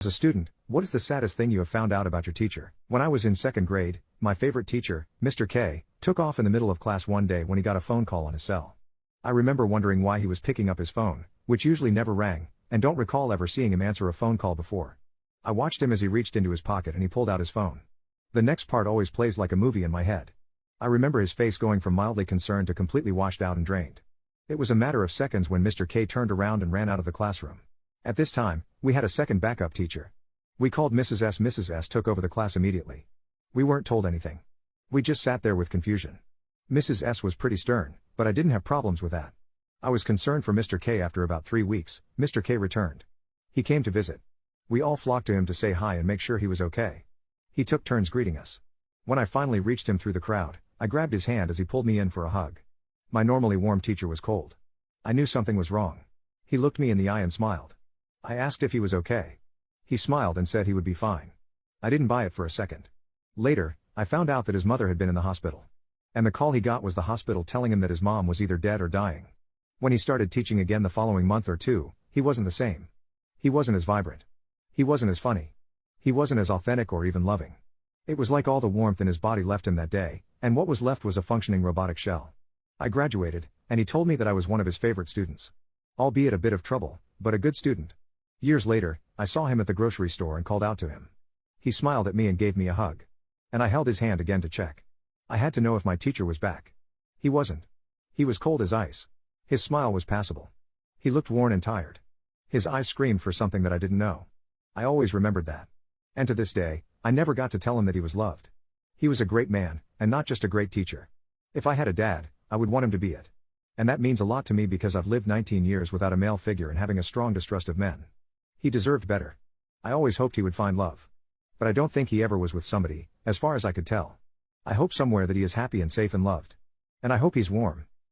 As a student, what is the saddest thing you have found out about your teacher? When I was in second grade, my favorite teacher, Mr. K, took off in the middle of class one day when he got a phone call on his cell. I remember wondering why he was picking up his phone, which usually never rang, and don't recall ever seeing him answer a phone call before. I watched him as he reached into his pocket and he pulled out his phone. The next part always plays like a movie in my head. I remember his face going from mildly concerned to completely washed out and drained. It was a matter of seconds when Mr. K turned around and ran out of the classroom. At this time, we had a second backup teacher. We called Mrs. S. Mrs. S. took over the class immediately. We weren't told anything. We just sat there with confusion. Mrs. S. was pretty stern, but I didn't have problems with that. I was concerned for Mr. K. After about 3 weeks, Mr. K returned. He came to visit. We all flocked to him to say hi and make sure he was okay. He took turns greeting us. When I finally reached him through the crowd, I grabbed his hand as he pulled me in for a hug. My normally warm teacher was cold. I knew something was wrong. He looked me in the eye and smiled. I asked if he was okay. He smiled and said he would be fine. I didn't buy it for a second. Later, I found out that his mother had been in the hospital. And the call he got was the hospital telling him that his mom was either dead or dying. When he started teaching again the following month or two, he wasn't the same. He wasn't as vibrant. He wasn't as funny. He wasn't as authentic or even loving. It was like all the warmth in his body left him that day, and what was left was a functioning robotic shell. I graduated, and he told me that I was one of his favorite students. Albeit a bit of trouble, but a good student. Years later, I saw him at the grocery store and called out to him. He smiled at me and gave me a hug. And I held his hand again to check. I had to know if my teacher was back. He wasn't. He was cold as ice. His smile was passable. He looked worn and tired. His eyes screamed for something that I didn't know. I always remembered that. And to this day, I never got to tell him that he was loved. He was a great man, and not just a great teacher. If I had a dad, I would want him to be it. And that means a lot to me because I've lived 19 years without a male figure and having a strong distrust of men. He deserved better. I always hoped he would find love. But I don't think he ever was with somebody, as far as I could tell. I hope somewhere that he is happy and safe and loved. And I hope he's warm.